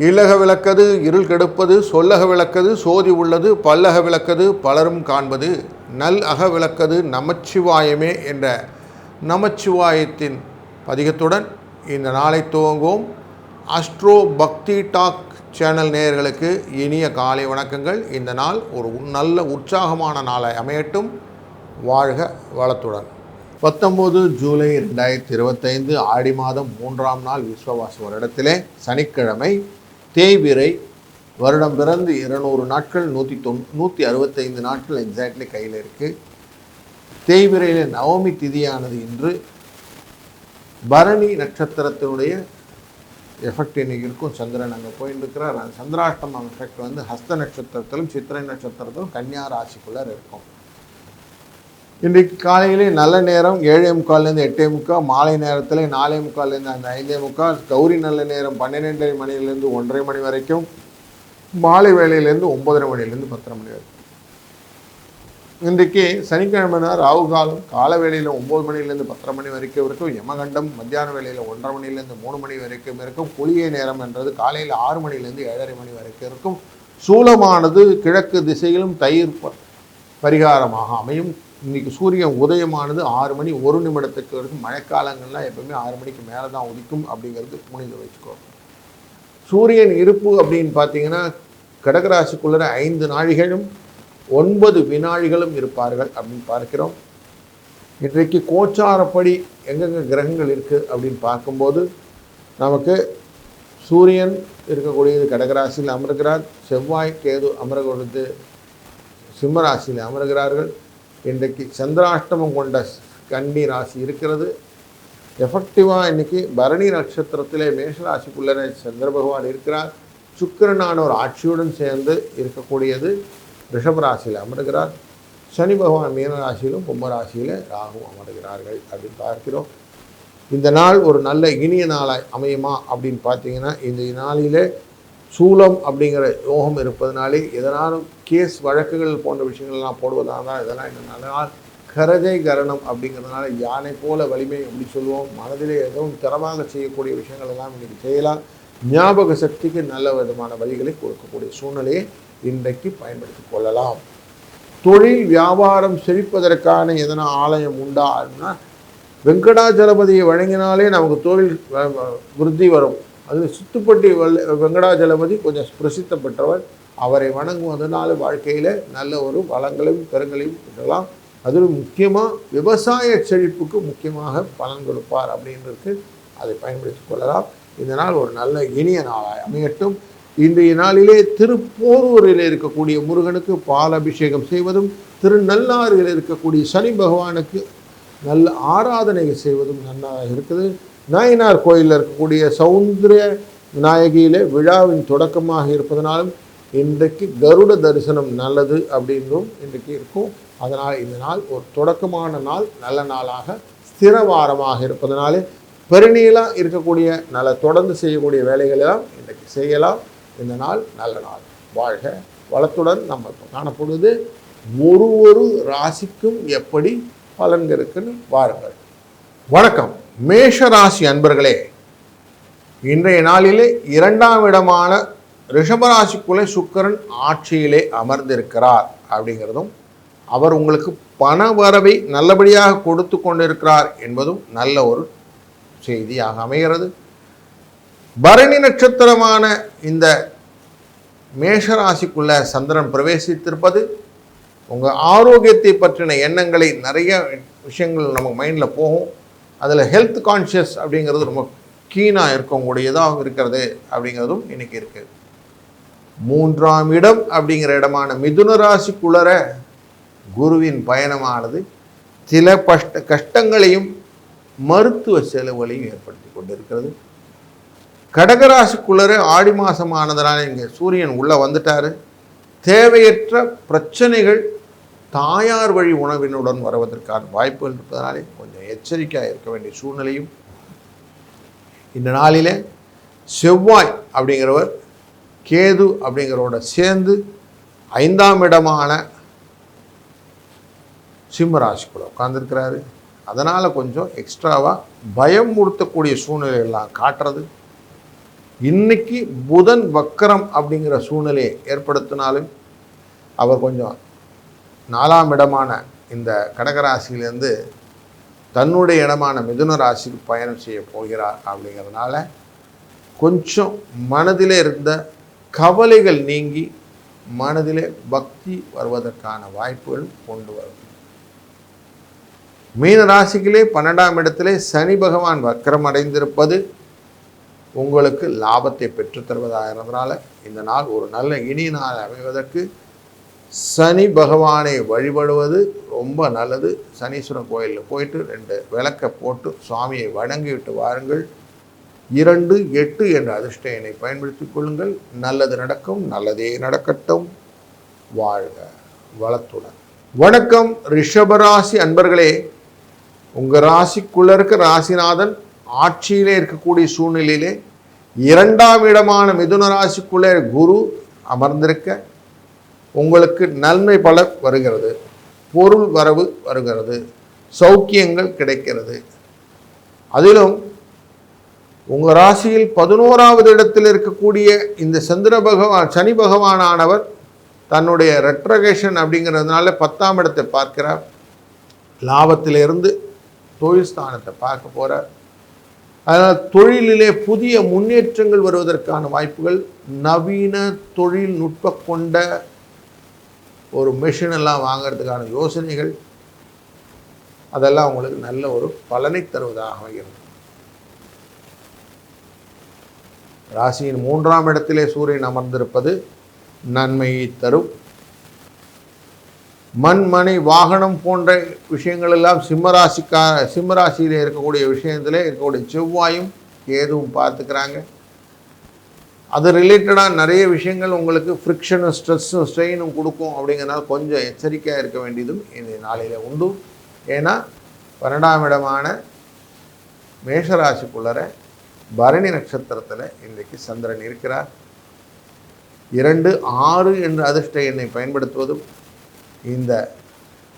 இல்லக விளக்கது இருள் கெடுப்பது, சொல்லக விளக்கது சோதி உள்ளது, பல்லக விளக்கது பலரும் காண்பது, நல் அக விளக்கது நமச்சிவாயமே என்ற நமச்சிவாயத்தின் பதிகத்துடன் இந்த நாளை துவங்குவோம். அஸ்ட்ரோ பக்தி டாக் சேனல் நேயர்களுக்கு இனிய காலை வணக்கங்கள். இந்த நாள் ஒரு நல்ல உற்சாகமான நாளை அமையட்டும். வாழ்க வளத்துடன். 19 ஜூலை 2025 ஆடி மாதம் 3ஆம் நாள் விஸ்வவாச வருடத்திலே சனிக்கிழமை தேய்பிறை. வருடம் பிறந்து 200 நாட்கள், 165 நாட்கள் எக்ஸாக்ட்லி கையில் இருக்குது. தேய்பிறையில் நவமி திதியானது இன்று. பரணி நட்சத்திரத்தினுடைய எஃபெக்ட் இன்னைக்கு இருக்கும். சந்திரன் அங்கே போயிட்டு இருக்கிறார். அந்த சந்திராஷ்டமம் எஃபெக்ட் வந்து ஹஸ்த நட்சத்திரத்திலும் சித்திரை நட்சத்திரத்திலும் கன்னியா ராசிக்குள்ளே இருக்கும். இன்றைக்கு காலையிலே நல்ல நேரம் 7:45 8:45, மாலை நேரத்தில் 4:45 அந்த 5:45, கௌரி நல்ல நேரம் 12:30 மணியிலேருந்து 1:30 மணி வரைக்கும், மாலை வேளையிலேருந்து 9:30 மணிலேருந்து 10:30 மணி வரைக்கும். இன்றைக்கு சனிக்கிழமை ராகு காலம் கால வேளையில் 9 மணிலேருந்து 10:30 மணி வரைக்கும் இருக்கும். யமகண்டம் மத்தியான வேளையில் 1:30 மணிலேருந்து 3 மணி வரைக்கும் இருக்கும். குளிகை நேரம் என்றது காலையில் 6 மணிலேருந்து 7:30 மணி வரைக்கும் இருக்கும். சூலமானது கிழக்கு திசையிலும் தயிர் பரிகாரமாக அமையும். இன்றைக்கி சூரியன் உதயமானது 6 மணி 1 நிமிடத்துக்கு வரைக்கும். மழைக்காலங்கள்லாம் எப்பவுமே 6 மணிக்கு மேலே தான் உதிக்கும் அப்படிங்கிறது புனித வச்சுக்கோ. சூரியன் இருப்பு அப்படின்னு பார்த்தீங்கன்னா கடகராசிக்குள்ள 5 நாழிகளும் 9 வினாழிகளும் இருப்பார்கள் அப்படின்னு பார்க்கிறோம். இன்றைக்கு கோச்சாரப்படி எங்கெங்கே கிரகங்கள் இருக்குது அப்படின்னு பார்க்கும்போது நமக்கு சூரியன் இருக்கக்கூடியது கடகராசியில் அமர்கிறார். செவ்வாய் கேது அமரக்கூடியது சிம்மராசியில் அமர்கிறார்கள். இன்றைக்கு சந்திராஷ்டமம் கொண்ட கன்னி ராசி இருக்கிறது. எஃபெக்டிவாக இன்றைக்கி பரணி நட்சத்திரத்திலே மேஷராசிக்குள்ளே சந்திர பகவான் இருக்கிறார். சுக்கிரனான ஒரு ஆட்சியுடன் சேர்ந்து இருக்கக்கூடியது ரிஷபராசியில் அமர்கிறார். சனி பகவான் மீனராசியிலும் கும்பராசியில் ராகு அமர்கிறார்கள் அப்படின்னு பார்க்கிறோம். இந்த நாள் ஒரு நல்ல இனிய நாளாய் அமையுமா அப்படின்னு பார்த்தீங்கன்னா, இந்த நாளிலே சூலம் அப்படிங்கிற யோகம் இருப்பதனாலே எதனாலும் கேஸ் வழக்குகள் போன்ற விஷயங்கள்லாம் போடுவதாக தான் இதெல்லாம் என்னென்னா கரஜை கரணம் அப்படிங்கிறதுனால யானை போல வலிமை அப்படி சொல்லுவோம். மனதிலே எதுவும் திறமாக செய்யக்கூடிய விஷயங்கள் எல்லாம் இன்றைக்கி செய்யலாம். ஞாபக சக்திக்கு நல்ல விதமான வழிகளை கொடுக்கக்கூடிய சூழ்நிலையை இன்றைக்கு பயன்படுத்தி கொள்ளலாம். தொழில் வியாபாரம் செழிப்பதற்கான எதனா ஆலயம் உண்டா அப்படின்னா வெங்கடாஜலபதியை வழங்கினாலே நமக்கு தொழில் விருத்தி வரும். அதில் சுத்துப்பட்டி வெங்கடாஜலபதி கொஞ்சம் பிரசித்த பெற்றவர். அவரை வணங்குவதனால வாழ்க்கையில் நல்ல ஒரு வளங்களையும் பெருங்களையும் பெறலாம். அதிலும் முக்கியமாக விவசாய செழிப்புக்கு முக்கியமாக பலன் கொடுப்பார் அப்படின்றது அதை பயன்படுத்தி கொள்ளலாம். இந்த நாள் ஒரு நல்ல இனிய நாளாய் அமையட்டும். இன்றைய நாளிலே திருப்போரூரில் இருக்கக்கூடிய முருகனுக்கு பால் அபிஷேகம் செய்வதும், திருநள்ளாறில் இருக்கக்கூடிய சனி பகவானுக்கு நல்ல ஆராதனை செய்வதும் நன்றாக இருக்குது. நாயனார் கோயிலில் இருக்கக்கூடிய சௌந்தரிய விநாயகியில் விழாவின் தொடக்கமாக இருப்பதனாலும் இன்றைக்கு கருட தரிசனம் நல்லது அப்படின்றும் இன்றைக்கு இருக்கும். அதனால் இந்த நாள் ஒரு தொடக்கமான நாள், நல்ல நாளாக ஸ்திரவாரமாக இருப்பதனாலே பெருநீளாக இருக்கக்கூடிய நல்ல தொடர்ந்து செய்யக்கூடிய வேலைகளெல்லாம் இன்றைக்கு செய்யலாம். இந்த நாள் நல்ல நாள். வாழ்க வளத்துடன் நம்ம காணப்படுவது ஒரு ராசிக்கும் எப்படி பலன்கள் இருக்குன்னு வாருங்கள். வணக்கம் மேஷராசி அன்பர்களே. இன்றைய நாளிலே 2ஆம் இடமான ரிஷபராசிக்குள்ளே சுக்கிரன் ஆட்சியிலே அமர்ந்திருக்கிறார் அப்படிங்கிறதும், அவர் உங்களுக்கு பண வரவை நல்லபடியாக கொடுத்து கொண்டிருக்கிறார் என்பதும் நல்ல ஒரு செய்தியாக அமைகிறது. பரணி நட்சத்திரமான இந்த மேஷராசிக்குள்ள சந்திரன் பிரவேசித்திருப்பது உங்கள் ஆரோக்கியத்தை பற்றின எண்ணங்களை நிறைய விஷயங்கள் நமக்கு மைண்டில் போகும். அதில் ஹெல்த் கான்ஷியஸ் அப்படிங்கிறது ரொம்ப கீனாக இருக்கக்கூடியதாக இருக்கிறது அப்படிங்கிறதும் இன்றைக்கி இருக்குது. 3ஆம் இடம் அப்படிங்கிற இடமான மிதுன ராசிக்குள்ளர குருவின் பயணமானது சில கஷ்டங்களையும் மருத்துவ செலவுகளையும் ஏற்படுத்தி கொண்டிருக்கிறது. கடகராசிக்குள்ளர ஆடி மாதமானதுனால இங்கே சூரியன் உள்ளே வந்துட்டார். தேவையற்ற பிரச்சனைகள் தாயார் வழி உணவினுடன் வருவதற்கான வாய்ப்புகள் இருப்பதனாலே கொஞ்சம் எச்சரிக்கையாக இருக்க வேண்டிய சூழ்நிலையும். இந்த நாளில் செவ்வாய் அப்படிங்கிறவர் கேது அப்படிங்கிறவோட சேர்ந்து 5ஆம் இடமான சிம்மராசிக்குள்ள உட்கார்ந்துருக்கிறாரு. அதனால் கொஞ்சம் எக்ஸ்ட்ராவாக பயம் உறுத்தக்கூடிய சூழ்நிலையெல்லாம் காட்டுறது, இன்னைக்கு புதன் வக்கரம் அப்படிங்கிற சூழ்நிலையை ஏற்படுத்தினாலும் அவர் கொஞ்சம் 4ஆம் இடமான இந்த கடகராசியிலேருந்து தன்னுடைய இடமான மிதுன ராசிக்கு பயணம் செய்ய போகிறார். அப்படிங்கிறதுனால கொஞ்சம் மனதிலே இருந்த கவலைகள் நீங்கி மனதிலே பக்தி வருவதற்கான வாய்ப்புகள் கொண்டு வரும். மீன ராசிக்கிலே 12ஆம் இடத்திலே சனி பகவான் வக்கரம் அடைந்திருப்பது உங்களுக்கு லாபத்தை பெற்றுத்தருவதாக இருந்ததுனால இந்த நாள் ஒரு நல்ல இனிய நாள் அமைவதற்கு சனி பகவானை வழிபடுவது ரொம்ப நல்லது. சனீஸ்வரன் கோயிலில் போயிட்டு 2 விளக்கை போட்டு சுவாமியை வணங்கிவிட்டு வாருங்கள். 2, 8 என்ற அதிர்ஷ்ட எண்ணை பயன்படுத்திக் கொள்ளுங்கள். நல்லது நடக்கும், நல்லதே நடக்கட்டும். வாழ்க வளத்துடன். வணக்கம் ரிஷபராசி அன்பர்களே. உங்கள் ராசிக்குள்ள இருக்க ராசிநாதன் ஆட்சியிலே இருக்கக்கூடிய சூழ்நிலையிலே 2ஆம் இடமான மிதுன ராசிக்குள்ளே குரு அமர்ந்திருக்க உங்களுக்கு நன்மை பல வருகிறது, பொருள் வரவு வருகிறது, சௌக்கியங்கள் கிடைக்கிறது. அதிலும் உங்கள் ராசியில் 11ஆவது இடத்தில் இருக்கக்கூடிய இந்த சனி பகவானானவர் தன்னுடைய ரெட்ரகேஷன் அப்படிங்கிறதுனால 10ஆம் இடத்தை பார்க்கிறார். லாபத்திலிருந்து தொழில் ஸ்தானத்தை பார்க்க போகிறார். அதனால் தொழிலிலே புதிய முன்னேற்றங்கள் வருவதற்கான வாய்ப்புகள், நவீன தொழில்நுட்ப கொண்ட ஒரு மெஷின் எல்லாம் வாங்கிறதுக்கான யோசனைகள், அதெல்லாம் உங்களுக்கு நல்ல ஒரு பலனை தருவதாக அமைகிறது. ராசியின் 3ஆம் இடத்திலே சூரியன் அமர்ந்திருப்பது நன்மையை தரும். மண், மனை, வாகனம் போன்ற விஷயங்கள் எல்லாம் சிம்மராசியிலே இருக்கக்கூடிய விஷயத்திலே இருக்கக்கூடிய செவ்வாயும் கேதுவும் பார்த்துக்கிறாங்க. அது ரிலேட்டடாக நிறைய விஷயங்கள் உங்களுக்கு ஃப்ரிக்ஷனும் ஸ்ட்ரெஸ்ஸும் ஸ்ட்ரெயினும் கொடுக்கும். அப்படிங்கிறனால கொஞ்சம் எச்சரிக்கையாக இருக்க வேண்டியதும் இந்த நாளில் உண்டு. ஏன்னா 12ஆம் இடமான மேஷராசிக்குள்ளர பரணி நட்சத்திரத்தில் இன்றைக்கு சந்திரன் இருக்கிறார். 2, 6 என்ற அதிர்ஷ்ட எண்ணை பயன்படுத்துவதும் இந்த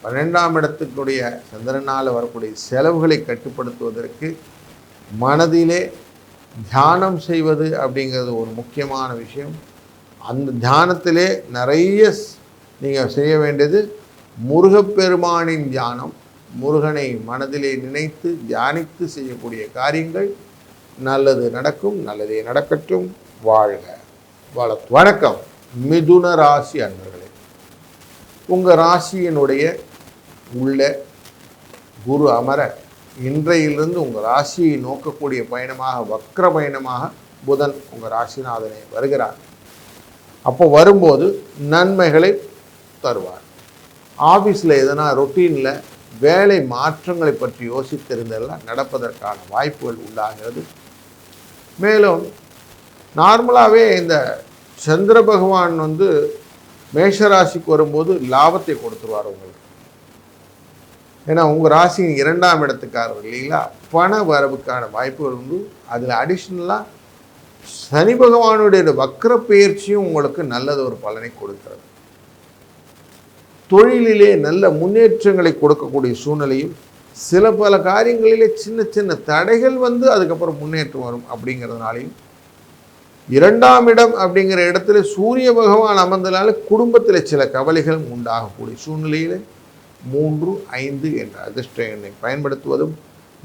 12ஆம் இடத்துக்குடைய சந்திரனால் வரக்கூடிய செலவுகளை கட்டுப்படுத்துவதற்கு மனதிலே தியானம் செய்வது அப்படிங்கிறது ஒரு முக்கியமான விஷயம். அந்த தியானத்திலே நிறைய நீங்கள் செய்ய வேண்டியது முருகப்பெருமானின் தியானம். முருகனை மனதிலே நினைத்து தியானித்து செய்யக்கூடிய காரியங்கள் நல்லது நடக்கும், நல்லதே நடக்கட்டும். வாழ்க வளம். வணக்கம் மிதுன ராசி அன்பர்களே. உங்கள் ராசியினுடைய உள்ள குரு அமர இன்றையிலிருந்து உங்கள் ராசியை நோக்கக்கூடிய பயணமாக, வக்ர பயணமாக புதன் உங்கள் ராசிநாதனை வருகிறார். அப்போ வரும்போது நன்மைகளை தருவார். ஆஃபீஸில் எதனா ரொட்டீனில் வேலை மாற்றங்களை பற்றி யோசித்திருந்தெல்லாம் நடப்பதற்கான வாய்ப்புகள் உண்டாகிறது. மேலும் நார்மலாகவே இந்த சந்திர பகவான் மேஷராசிக்கு வரும்போது லாபத்தை கொடுத்துருவார் உங்களுக்கு. ஏன்னா உங்கள் ராசியின் 2ஆம் இடத்துக்காரர் இல்லைங்களா, பண வரவுக்கான வாய்ப்புகள் உண்டு. அதில் அடிஷ்னலாக சனி பகவானுடைய வக்ர பயிற்சியும் உங்களுக்கு நல்லது ஒரு பலனை கொடுக்கிறது. தொழிலிலே நல்ல முன்னேற்றங்களை கொடுக்கக்கூடிய சூழ்நிலையும், சில பல காரியங்களிலே சின்ன சின்ன தடைகள் அதுக்கப்புறம் முன்னேற்றம் வரும். அப்படிங்கிறதுனாலையும் 2ஆம் இடம் அப்படிங்கிற இடத்துல சூரிய பகவான் அமர்ந்தனால குடும்பத்தில் சில கவலைகள் உண்டாகக்கூடிய சூழ்நிலையில் 3, 5 என்ற அதிர்ஷ்ட எண்ணை பயன்படுத்துவதும்,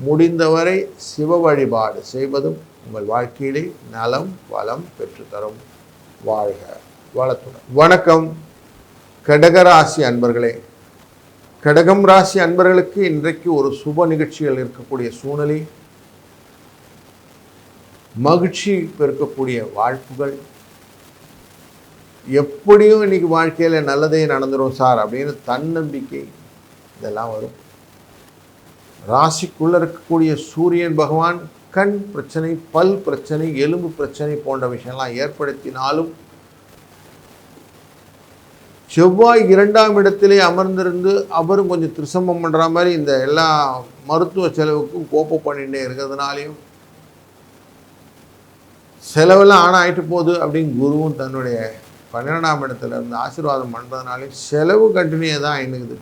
முடிந்தவரை சிவ வழிபாடு செய்வதும் உங்கள் வாழ்க்கையிலே நலம் வளம் பெற்றுத்தரும். வாழ்க வளத்துடன். வணக்கம் கடகராசி அன்பர்களே. கடகம் ராசி அன்பர்களுக்கு இன்றைக்கு ஒரு சுப நிகழ்ச்சிகள் இருக்கக்கூடிய சூழ்நிலை, மகிழ்ச்சி பெருக்கக்கூடிய வாய்ப்புகள். எப்படியும் இன்னைக்கு வாழ்க்கையில் நல்லதே நடந்துடும் சார் அப்படின்னு தன்னம்பிக்கை இதெல்லாம் வரும். ராசிக்குள்ளே இருக்கக்கூடிய சூரியன் பகவான் கண் பிரச்சனை, பல் பிரச்சனை, எலும்பு பிரச்சனை போன்ற விஷயம்லாம் ஏற்படுத்தினாலும், செவ்வாய் 2ஆம் இடத்திலே அமர்ந்திருந்து அவரும் கொஞ்சம் திருசம்பம் பண்ணுற மாதிரி இந்த எல்லா மருத்துவ செலவுக்கும் கோப்ப பண்ணிகிட்டே இருக்கிறதுனாலையும் செலவெல்லாம் ஆனால் ஆகிட்டு போகுது அப்படின்னு குருவும் தன்னுடைய 12ஆம் இடத்துல இருந்து ஆசீர்வாதம் பண்ணுறதுனாலையும் செலவு கண்டினியூ தான் ஆயினுக்குது.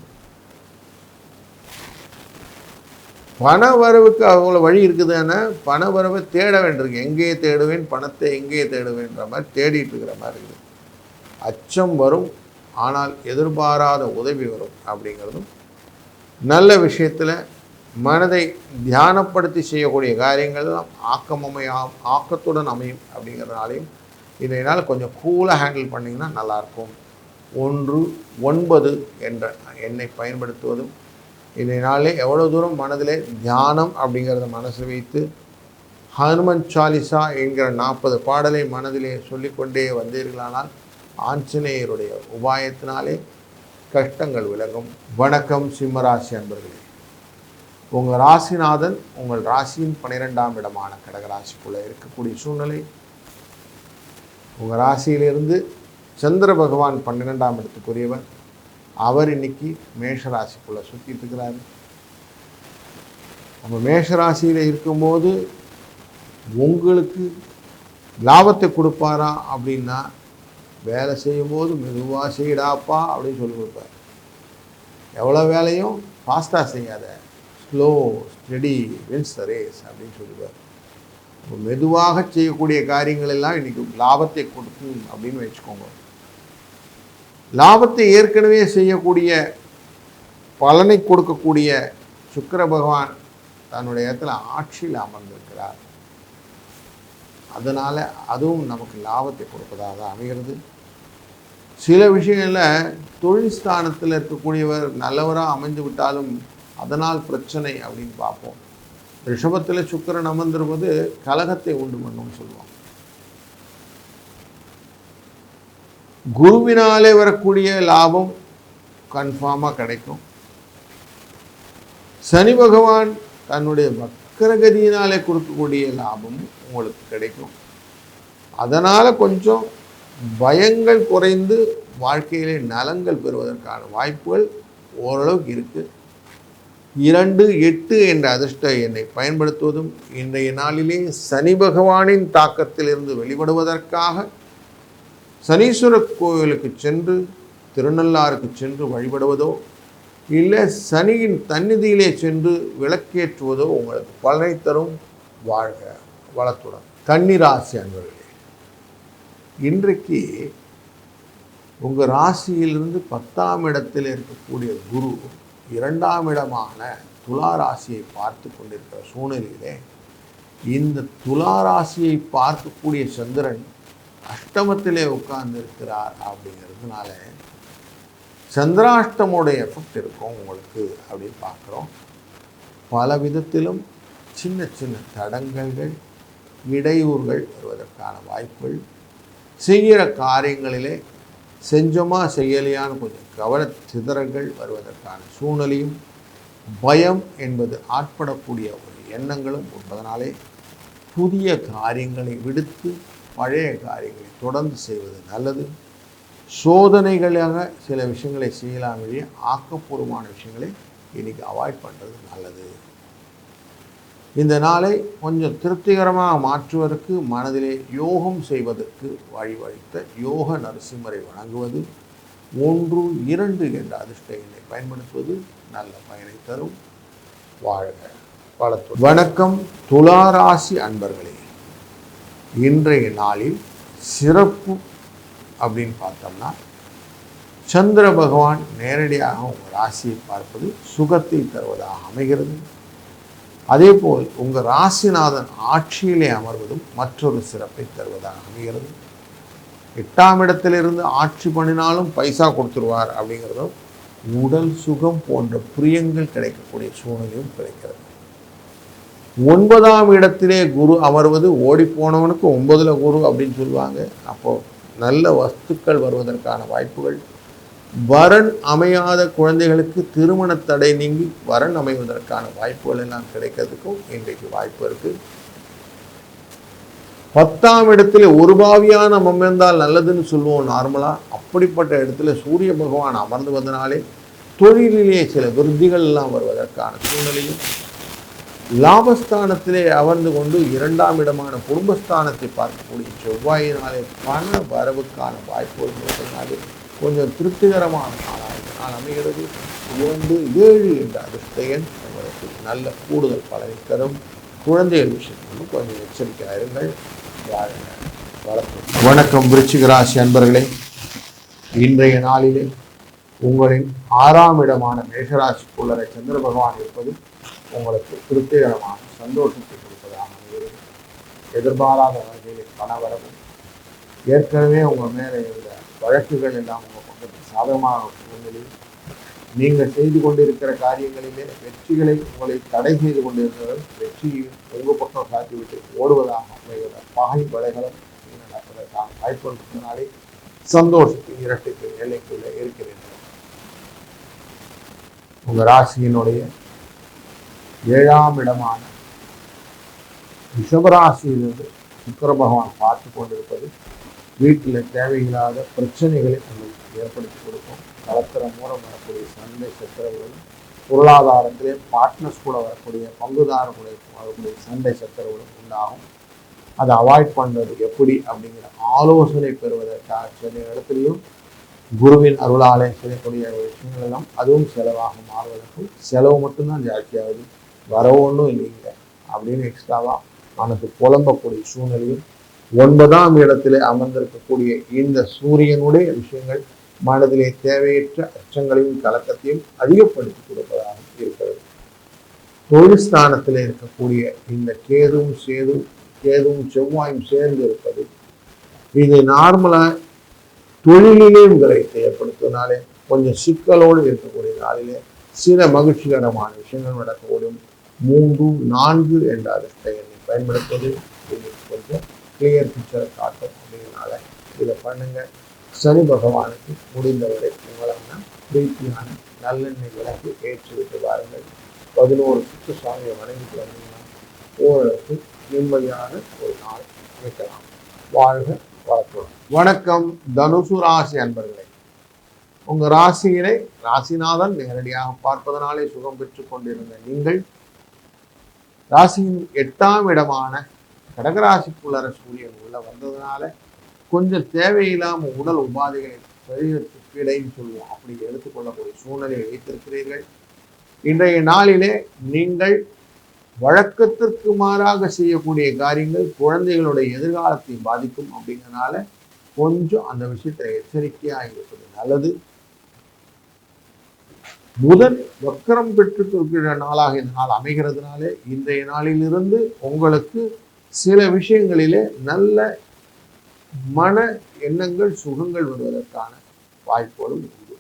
பண வரவுக்கு அவங்கள வழி இருக்குதுன்னா பண வரவை தேட வேண்டியிருக்கு. எங்கே தேடுவேன், பணத்தை எங்கே தேடுவேன்ற மாதிரி தேடிட்டு இருக்கிற மாதிரி இருக்குது. அச்சம் வரும், ஆனால் எதிர்பாராத உதவி வரும் அப்படிங்கிறதும் நல்ல விஷயத்தில் மனதை தியானப்படுத்தி செய்யக்கூடிய காரியங்கள்லாம் ஆக்கத்துடன் அமையும் அப்படிங்கிறதுனாலையும் இதனால் கொஞ்சம் கூலாக ஹேண்டில் பண்ணிங்கன்னா நல்லாயிருக்கும். 1-9 என்ற எண்ணை பயன்படுத்துவதும் இதனாலே எவ்வளோ தூரம் மனதிலே தியானம் அப்படிங்கிறத மனசு வைத்து ஹனுமன் சாலிசா என்கிற 40 பாடலை மனதிலே சொல்லிக்கொண்டே வந்தீர்களானால் ஆஞ்சநேயருடைய உபாயத்தினாலே கஷ்டங்கள் விலகும். வணக்கம் சிம்மராசி அன்பர்களே. உங்கள் ராசிநாதன் உங்கள் ராசியின் 12ஆம் இடமான கடகராசிக்குள்ளே இருக்கக்கூடிய சூழ்நிலை. உங்கள் ராசியிலிருந்து சந்திர பகவான் 12ஆம் இடத்துக்குரியவர். அவர் இன்னைக்கு மேஷராசிக்குள்ளே சுற்றிட்டு இருக்கிறாரு. நம்ம மேஷராசியில் இருக்கும்போது உங்களுக்கு லாபத்தை கொடுப்பாரா அப்படின்னா, வேலை செய்யும்போது மெதுவாக செய்யடாப்பா அப்படின்னு சொல்லி கொடுப்பார். எவ்வளோ வேலையும் ஃபாஸ்ட்டாக செய்யாத, slow steady wins the race அப்படின்னு சொல்லுவார். மெதுவாக செய்யக்கூடிய காரியங்கள் எல்லாம் இன்றைக்கி லாபத்தை கொடுக்கும் அப்படின்னு வச்சுக்கோங்க. லாபத்தை ஏற்கனவே செய்யக்கூடிய பலனை கொடுக்கக்கூடிய சுக்கிர பகவான் தன்னுடைய இடத்துல ஆட்சியில் அமர்ந்திருக்கிறார். அதனால் அதுவும் நமக்கு லாபத்தை கொடுப்பதாக அமைகிறது. சில விஷயங்களில் தொழில் ஸ்தானத்தில் இருக்கக்கூடியவர் நல்லவராக அமைந்து விட்டாலும் அதனால் பிரச்சனை அப்படின்னு பார்ப்போம். ரிஷபத்தில் சுக்கிரன் அமர்ந்திருப்பது கலகத்தை உண்டு பண்ணும்னு சொல்லுவாங்க. குருவினாலே வரக்கூடிய லாபம் கன்ஃபார்மாக கிடைக்கும். சனி பகவான் தன்னுடைய வக்கரகதியினாலே கொடுக்கக்கூடிய லாபம் உங்களுக்கு கிடைக்கும். அதனால் கொஞ்சம் பயங்கள் குறைந்து வாழ்க்கையிலே நலங்கள் பெறுவதற்கான வாய்ப்புகள் ஓரளவுக்கு இருக்குது. 2-8 என்ற அதிர்ஷ்ட எண்ணை பயன்படுத்துவதும் இன்றைய நாளிலே சனி பகவானின் தாக்கத்திலிருந்து வெளிப்படுவதற்காக சனீஸ்வரர் கோவிலுக்கு சென்று திருநள்ளாருக்கு சென்று வழிபடுவதோ இல்லை சனியின் தன்னிதியிலே சென்று விளக்கேற்றுவதோ உங்களுக்கு பலனை தரும். வாழ்க வளத்துடன். கன்னிராசி அன்பர்களே, இன்றைக்கு உங்கள் ராசியிலிருந்து 10ஆம் இடத்தில் இருக்கக்கூடிய குரு 2ஆம் இடமான துலா ராசியை பார்த்து கொண்டிருக்கிற சூழ்நிலையிலே இந்த துலா ராசியை பார்க்கக்கூடிய சந்திரன் அஷ்டமத்திலே உட்கார்ந்து இருக்கிறார். அப்படிங்கிறதுனால சந்திராஷ்டமோடைய எஃபெக்ட் இருக்கும் உங்களுக்கு அப்படின்னு பார்க்குறோம். பல விதத்திலும் சின்ன சின்ன தடங்கல்கள் இடையூறுகள் வருவதற்கான வாய்ப்புகள், செய்கிற காரியங்களிலே செஞ்சோமா செய்யலையான்னு கொஞ்சம் கவன சிதறல்கள் வருவதற்கான சூழ்நிலையும், பயம் என்பது ஆட்படக்கூடிய ஒரு எண்ணங்களும் இருப்பதனாலே புதிய காரியங்களை விடுத்து பழைய காரியங்களை தொடர்ந்து செய்வது நல்லது. சோதனைகளாக சில விஷயங்களை செய்யலாம் வழியே ஆக்கப்பூர்வமான விஷயங்களை இன்றைக்கி அவாய்ட் பண்ணுறது நல்லது. இந்த நாளை கொஞ்சம் திருப்திகரமாக மாற்றுவதற்கு மனதிலே யோகம் செய்வதற்கு வழிவழித்த யோக நரசிம்மரை வணங்குவது, 1-2 என்ற அதிர்ஷ்ட எண்ணை பயன்படுத்துவது நல்ல பயனை தரும். வாழ்க வளத்துடன். வணக்கம் துளாராசி அன்பர்களே. இன்றைய நாளில் சிறப்பு அப்படின்னு பார்த்தோம்னா சந்திர பகவான் நேரடியாக உங்கள் ராசியை பார்ப்பது சுகத்தை தருவதாக அமைகிறது. அதேபோல் உங்கள் ராசிநாதன் ஆட்சியிலே அமர்வதும் மற்றொரு சிறப்பை தருவதாக அமைகிறது. 8ஆம் இடத்திலிருந்து ஆட்சி பண்ணினாலும் பைசா கொடுத்துருவார் அப்படிங்கிறதும் உடல் சுகம் போன்ற பிரியங்கள் கிடைக்கக்கூடிய சூழ்நிலையும் கிடைக்கிறது. 9ஆம் இடத்திலே குரு அமர்வது ஓடிப்போனவனுக்கு 9ல் குரு அப்படின்னு சொல்லுவாங்க. அப்போது நல்ல வஸ்துக்கள் வருவதற்கான வாய்ப்புகள், வரன் அமையாத குழந்தைகளுக்கு திருமண தடை நீங்கி வரன் அமைவதற்கான வாய்ப்புகள் எல்லாம் கிடைக்கிறதுக்கும் இன்றைக்கு வாய்ப்பு இருக்குது. 10ஆம் இடத்துல ஒரு பாவியான அமர்ந்தால் நல்லதுன்னு சொல்லுவோம் நார்மலாக. அப்படிப்பட்ட இடத்துல சூரிய பகவான் அமர்ந்து வந்தனாலே தொழிலிலே சில விருத்திகள் எல்லாம் வருவதற்கான சூழ்நிலையும், லாபஸ்தானத்திலே அமர்ந்து கொண்டு 2ஆம் இடமான குடும்பஸ்தானத்தை பார்க்கக்கூடிய செவ்வாயினாலே பண வரவுக்கான வாய்ப்புகள் இருப்பதனாலே கொஞ்சம் திருப்திகரமான நாளாக நாள் அமைகிறது. 2-7 என்ற அதிர்ஷ்ட எண் உங்களை உங்களுக்கு நல்ல கூடுதல் பலனை தரும். குழந்தைகள் விஷயத்திலும் கொஞ்சம் எச்சரிக்கையாக இருங்கள். வணக்கம் விருச்சிக ராசி அன்பர்களே, இன்றைய நாளிலே உங்களின் 6ஆம் இடமான மேஷராசிக்குள்ளரை சந்திர பகவான் இருப்பது உங்களுக்கு திருப்திகரமான சந்தோஷத்தை கொடுப்பதாக அமைகிறது. எதிர்பாராத வகையில் பணவரவும், ஏற்கனவே உங்கள் மேலே இருந்த வழக்குகள் எல்லாம் உங்கள் பக்கத்தில் சாதகமாக சூழ்நிலையில் நீங்கள் செய்து கொண்டிருக்கிற காரியங்களிலே வெற்றிகளை உங்களை தடை செய்து கொண்டிருந்தவர் வெற்றியையும் உங்கள் பக்கம் சாத்திவிட்டு ஓடுவதாக அமைகிற பகை வலைகளும் நடப்பதற்கான வாய்ப்புனாலே சந்தோஷத்தின் இரட்டுக்கு எல்லைக்குள்ளே இருக்கிறீர்கள். உங்கள் ராசியினுடைய 7ஆம் இடமான ரிஷபராசியிலிருந்து சுக்கிர பகவான் பார்த்து கொண்டிருப்பது வீட்டில் தேவையில்லாத பிரச்சனைகளை உங்களுக்கு ஏற்படுத்தி கொடுக்கும். கலத்திரம் மூலம் வரக்கூடிய சண்டை சச்சரவுகளும், பொருளாதாரத்திலே பார்ட்னர்ஸ் கூட வரக்கூடிய பங்குதாரர்களுடைய வரக்கூடிய சண்டை சச்சரவுகளும் உண்டாகும். அதை அவாய்ட் பண்ணுறது எப்படி அப்படிங்கிற ஆலோசனை பெறுவதற்காக சில இடத்துலையும் குருவின் அருளாலே செய்யக்கூடிய விஷயங்கள் எல்லாம் அதுவும் செலவாக மாறுவதற்கும், செலவு மட்டும்தான் ஜாஸ்தியாகுது, வரவு ஒன்றும் இல்லைங்க அப்படின்னு எக்ஸ்ட்ராவாக மனது புலம்பக்கூடிய சூழ்நிலையும் 9ஆம் இடத்திலே அமர்ந்திருக்கக்கூடிய இந்த சூரியனுடைய விஷயங்கள் மனதிலே தேவையற்ற அச்சங்களையும் கலக்கத்தையும் அதிகப்படுத்தி கொடுப்பதாக இருக்கிறது. தொழில் ஸ்தானத்தில் இருக்கக்கூடிய இந்த கேதுவும் செவ்வாயும் சேர்ந்து இருப்பது இது நார்மலாக தொழிலிலே விரயத்தை ஏற்படுத்தினாலே கொஞ்சம் சிக்கலோடு இருக்கக்கூடிய நாளிலே சில மகிழ்ச்சிகரமான விஷயங்கள் நடக்கக்கூடும். 3, 4 என்ற அதிர்ஷ்ட எண்ணை பயன்படுத்துவது கொஞ்சம் கிளியர் பிக்சரை காட்டும். அப்படிங்கிறனால இதை பண்ணுங்க. சனி பகவானுக்கு முடிந்தவரை உங்களான பிரீத்தியான நல்லெண்ணெய் விளக்கு ஏற்றி விட்டு வாருங்கள். 11 சுற்று சுவாமியை வணங்கிட்டு வந்தீங்கன்னா ஓரளவுக்கு நிம்மதியான ஒரு நாள் அமைக்கலாம். வாழ்க வளத்துடன். வணக்கம் தனுசு ராசி அன்பர்களே, உங்க ராசியினை ராசிநாதன் நேரடியாக பார்ப்பதனாலே சுகம் பெற்றுக் கொண்டிருந்த நீங்கள் ராசியின் 8ஆம் இடமான கடகராசிக்குள்ளர சூரியன் உள்ள வந்ததுனால கொஞ்சம் தேவையில்லாம உடல் உபாதைகளை சரீரத்துக்கு இடைன்னு சொல்லுவோம், அப்படி எடுத்துக்கொள்ளக்கூடிய சூழ்நிலையை வைத்திருக்கிறீர்கள். இன்றைய நாளிலே நீங்கள் வழக்கத்திற்கு மாறாக செய்யக்கூடிய காரியங்கள் குழந்தைகளுடைய எதிர்காலத்தை பாதிக்கும். அப்படிங்கிறதுனால கொஞ்சம் அந்த விஷயத்தை எச்சரிக்கையாக இருப்பது நல்லது. புதன் வக்கரம் பெற்றிருக்கிற நாளாக இந்த நாள் அமைகிறதுனாலே இன்றைய நாளிலிருந்து உங்களுக்கு சில விஷயங்களிலே நல்ல மன எண்ணங்கள் சுகங்கள் வருவதற்கான வாய்ப்புகளும் உண்டு.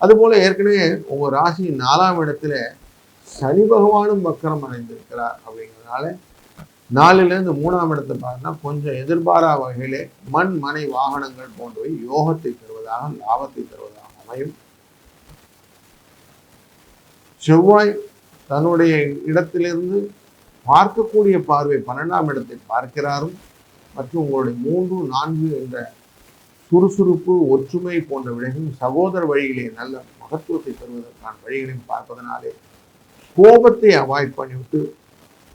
அதுபோல ஏற்கனவே உங்க ராசியின் 4ஆம் இடத்துல சனி பகவானும் வக்கரம் அடைந்திருக்கிறார். அப்படிங்கிறதுனால 4லேருந்து 3ஆம் இடத்தை பார்த்தா கொஞ்சம் எதிர்பாராத வகையிலே மனை வாகனங்கள் போன்றவை யோகத்தை தருவதாக லாபத்தை தருவதாக அமையும். செவ்வாய் தன்னுடைய இடத்திலிருந்து பார்க்கக்கூடிய பார்வை 12ஆம் இடத்தை பார்க்கிறாரும் மற்றும் உங்களுடைய 3, 4 என்ற சுறுசுறுப்பு ஒற்றுமை போன்ற விடைகளும் சகோதர வழியிலே நல்ல மகத்துவத்தை தருவதற்கான வழிகளையும் பார்ப்பதனாலே கோபத்தை அவாய்ட் பண்ணிவிட்டு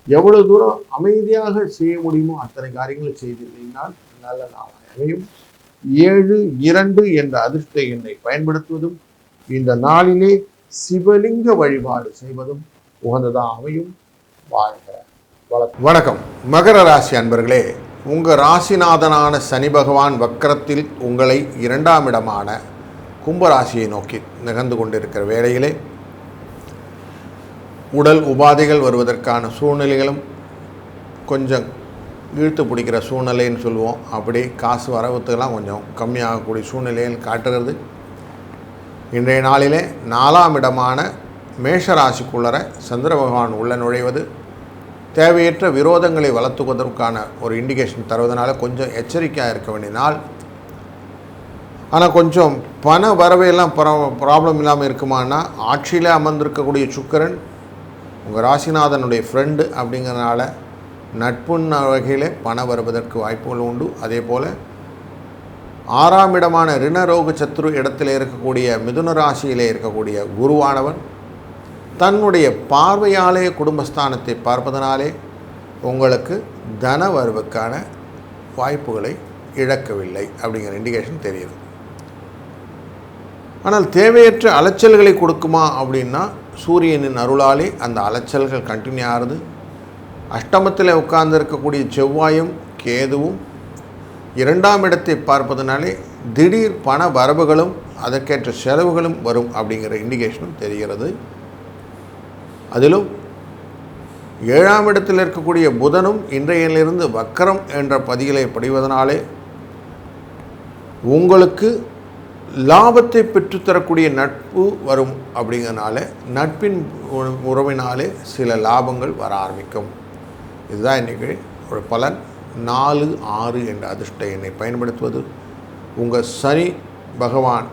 எவ்வளவு தூரம் அமைதியாக செய்ய முடியுமோ அத்தனை காரியங்களை செய்திருந்தால் நல்ல நாளாக அமையும். 7, 2 என்ற அதிர்ஷ்ட எண்ணை பயன்படுத்துவதும் இந்த நாளிலே சிவலிங்க வழிபாடு செய்வதும் உகந்ததாக அமையும். வாழ்க வளர்த்து. வணக்கம் மகர ராசி அன்பர்களே, உங்கள் ராசிநாதனான சனி பகவான் வக்கரத்தில் உங்களை 2ஆம் இடமான கும்பராசியை நோக்கி நகர்ந்து கொண்டிருக்கிற வேளையிலே உடல் உபாதைகள் வருவதற்கான சூழ்நிலைகளும் கொஞ்சம் இழுத்து பிடிக்கிற சூழ்நிலைன்னு சொல்லுவோம். அப்படி காசு வரவுத்துக்கெல்லாம் கொஞ்சம் கம்மியாகக்கூடிய சூழ்நிலைகள் காட்டுகிறது. இன்றைய நாளிலே 4ஆம் இடமான மேஷராசிக்குள்ளர சந்திர பகவான் உள்ள நுழைவது தேவையற்ற விரோதங்களை வளர்த்துவதற்கான ஒரு இண்டிகேஷன் தருவதனால கொஞ்சம் எச்சரிக்கையாக இருக்க வேண்டிய நாள். ஆனால் கொஞ்சம் பண வரவையெல்லாம் ப்ராப்ளம் இல்லாமல் இருக்குமானா ஆட்சியில் அமர்ந்திருக்கக்கூடிய சுக்கிரன் உங்கள் ராசிநாதனுடைய ஃப்ரெண்டு அப்படிங்கிறதுனால நட்புன்ன வகையில் பணம் வருவதற்கு வாய்ப்புகள் உண்டு. அதே போல் 6ஆம் இடமான ரிணரோக சத்ரு இடத்தில் இருக்கக்கூடிய மிதுன ராசியிலே இருக்கக்கூடிய குருவானவன் தன்னுடைய பார்வையாலே குடும்பஸ்தானத்தை பார்ப்பதனாலே உங்களுக்கு தன வரவுக்கான வாய்ப்புகளை இழக்கவில்லை அப்படிங்கிற இண்டிகேஷன் தெரியுது. ஆனால் தேவையற்ற அலைச்சல்களை கொடுக்குமா அப்படின்னா சூரியனின் அருளாலே அந்த அலைச்சல்கள் கண்டினியூ ஆகுது. அஷ்டமத்தில் உட்கார்ந்து இருக்கக்கூடிய செவ்வாயும் கேதுவும் 2ஆம் இடத்தை பார்ப்பதனாலே திடீர் பண வரவுகளும் அதற்கேற்ற செலவுகளும் வரும் அப்படிங்கிற இண்டிகேஷனும் தெரிகிறது. அதிலும் 7ஆம் இடத்தில் இருக்கக்கூடிய புதனும் இன்றையிலிருந்து வக்கரம் என்ற பதிகளை படிவதனாலே உங்களுக்கு லாபத்தை பெற்றுத்தரக்கூடிய நட்பு வரும். அப்படிங்கிறனால நட்பின் உறவினாலே சில லாபங்கள் வர ஆரம்பிக்கும். இதுதான் இன்றைக்கி ஒரு பலன். 4, 6 என்ற அதிர்ஷ்ட எண்ணை பயன்படுத்துவது. உங்கள் சனி பகவான்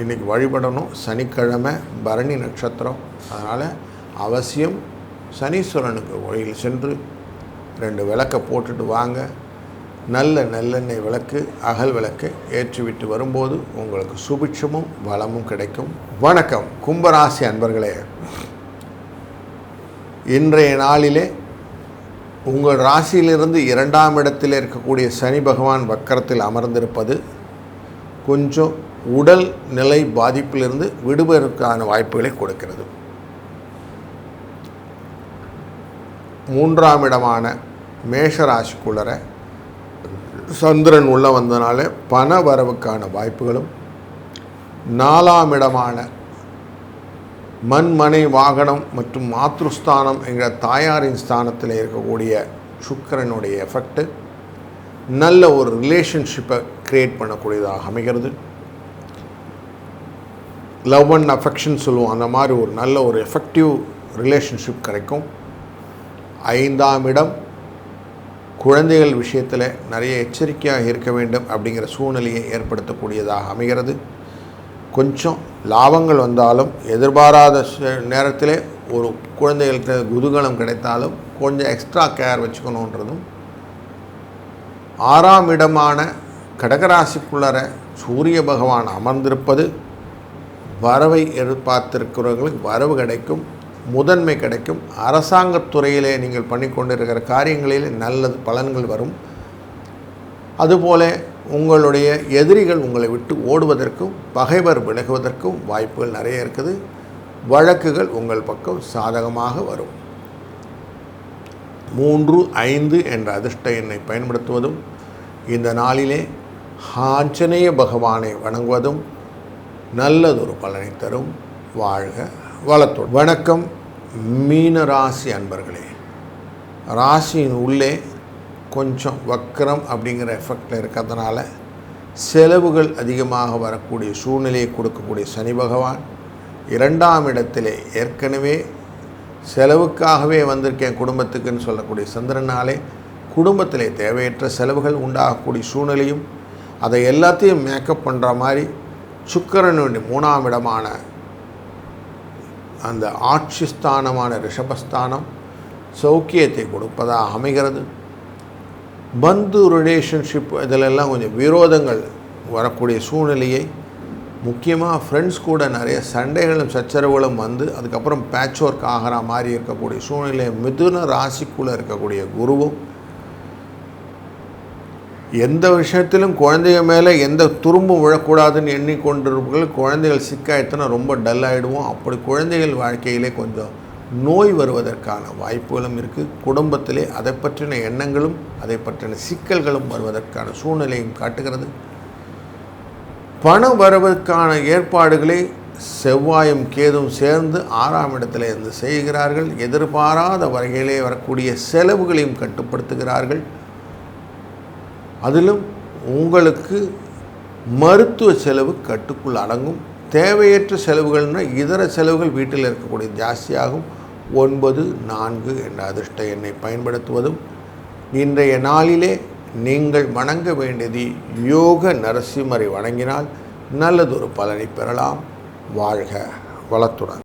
இன்றைக்கி வழிபடணும். சனிக்கிழமை பரணி நட்சத்திரம். அதனால் அவசியம் சனீஸ்வரனுக்கு வழியில் சென்று 2 விளக்கை போட்டுட்டு வாங்க. நல்ல நல்லெண்ணெய் விளக்கு, அகல் விளக்கு ஏற்றிவிட்டு வரும்போது உங்களுக்கு சுபிட்சமும் வளமும் கிடைக்கும். வணக்கம் கும்பராசி அன்பர்களே, இன்றைய நாளிலே உங்கள் ராசியிலிருந்து 2ஆம் இடத்தில் இருக்கக்கூடிய சனி பகவான் வக்கரத்தில் அமர்ந்திருப்பது கொஞ்சம் உடல் நிலை பாதிப்பிலிருந்து விடுபதற்கான வாய்ப்புகளை கொடுக்கிறது. 3ஆம் இடமான மேஷ ராசிக்குள்ளர சந்திரன் உள்ள வந்தனால பண வரவுக்கான வாய்ப்புகளும், 4ஆம் இடமான மண்மனை வாகனம் மற்றும் மாத்ருஸ்தானம் என்கிற தாயாரின் ஸ்தானத்தில் இருக்கக்கூடிய சுக்கிரனுடைய எஃபெக்ட் நல்ல ஒரு ரிலேஷன்ஷிப்பை க்ரியேட் பண்ணக்கூடியதாக அமைகிறது. லவ் அண்ட் அஃபெக்ஷன் சொல்லுவோம், அந்த மாதிரி ஒரு நல்ல ஒரு எஃபெக்டிவ் ரிலேஷன்ஷிப் கிடைக்கும். 5ஆம் இடம் குழந்தைகள் விஷயத்தில் நிறைய எச்சரிக்கையாக இருக்க வேண்டும் அப்படிங்கிற சூழ்நிலையை ஏற்படுத்தக்கூடியதாக அமைகிறது. கொஞ்சம் லாபங்கள் வந்தாலும் எதிர்பாராத நேரத்தில் ஒரு குழந்தைகளுக்கு குதூகலம் கிடைத்தாலும் கொஞ்சம் எக்ஸ்ட்ரா கேர் வச்சுக்கணுன்றதும். 6ஆம் இடமான கடகராசிக்குள்ளர சூரிய பகவான் அமர்ந்திருப்பது வரவை எதிர்பார்த்திருக்கிறவர்களுக்கு வரவு கிடைக்கும், முதன்மை கிடைக்கும். அரசாங்கத்துறையிலே நீங்கள் பண்ணி கொண்டிருக்கிற காரியங்களில் நல்ல பலன்கள் வரும். அதுபோல உங்களுடைய எதிரிகள் உங்களை விட்டு ஓடுவதற்கும் பகைவர் விலகுவதற்கும் வாய்ப்புகள் நிறைய இருக்குது. வழக்குகள் உங்கள் பக்கம் சாதகமாக வரும். 3, 5 என்ற அதிர்ஷ்ட எண்ணை பயன்படுத்துவதும், இந்த நாளிலே ஆஞ்சநேய பகவானை வணங்குவதும் நல்லதொரு பலனை தரும். வாழ்க வளத்தோடு. வணக்கம் மீனராசி அன்பர்களே, ராசியின் உள்ளே கொஞ்சம் வக்கரம் அப்படிங்கிற எஃபெக்டில் இருக்கிறதுனால செலவுகள் அதிகமாக வரக்கூடிய சூழ்நிலையை கொடுக்கக்கூடிய சனி பகவான் 2ஆம் இடத்திலே ஏற்கனவே செலவுக்காகவே வந்திருக்கேன் குடும்பத்துக்குன்னு சொல்லக்கூடிய சந்திரனாலே குடும்பத்திலே தேவையற்ற செலவுகள் உண்டாகக்கூடிய சூழ்நிலையும், அதை எல்லாத்தையும் மேக்கப் பண்ணுற மாதிரி சுக்கிரனுடைய 3ஆம் இடமான அந்த ஆட்சி ஸ்தானமான ரிஷபஸ்தானம் சௌக்கியத்தை கொடுப்பதாக அமைகிறது. பந்து ரிலேஷன்ஷிப் இதிலெல்லாம் கொஞ்சம் விரோதங்கள் வரக்கூடிய சூழ்நிலையை, முக்கியமாக ஃப்ரெண்ட்ஸ் கூட நிறைய சண்டைகளும் சச்சரவுகளும் வந்து அதுக்கப்புறம் பேட்ச் ஒர்க் ஆகிற மாதிரி இருக்கக்கூடிய சூழ்நிலை. மிதுன ராசிக்குள்ளே இருக்கக்கூடிய குருவும் எந்த விஷயத்திலும் குழந்தைங்க மேலே எந்த துரும்பும் விழக்கூடாதுன்னு எண்ணிக்கொண்டிருப்பவர்கள் குழந்தைகள் சிக்காயிட்டுனா ரொம்ப டல் ஆகிடுவோம். அப்படி குழந்தைகள் வாழ்க்கையிலே கொஞ்சம் நோய் வருவதற்கான வாய்ப்புகளும் இருக்குது. குடும்பத்திலே அதை பற்றின எண்ணங்களும் அதை பற்றின சிக்கல்களும் வருவதற்கான சூழ்நிலையும் காட்டுகிறது. பணம் வருவதற்கான ஏற்பாடுகளை செவ்வாயும் கேதும் சேர்ந்து 6ஆம் இடத்துல இருந்து செய்கிறார்கள். எதிர்பாராத வகையிலே வரக்கூடிய செலவுகளையும் கட்டுப்படுத்துகிறார்கள். அதிலும் உங்களுக்கு மருத்துவ செலவு கட்டுக்குள் அடங்கும். தேவையற்ற செலவுகள்னால் இதர செலவுகள் வீட்டில் இருக்கக்கூடிய ஜாஸ்தியாகும். 9, 4 என்ற அதிர்ஷ்ட எண்ணை பயன்படுத்துவதும். இன்றைய நாளிலே நீங்கள் வணங்க வேண்டியது யோக நரசிம்மரை வணங்கினால் நல்லதொரு பலனை பெறலாம். வாழ்க வளத்துடன்.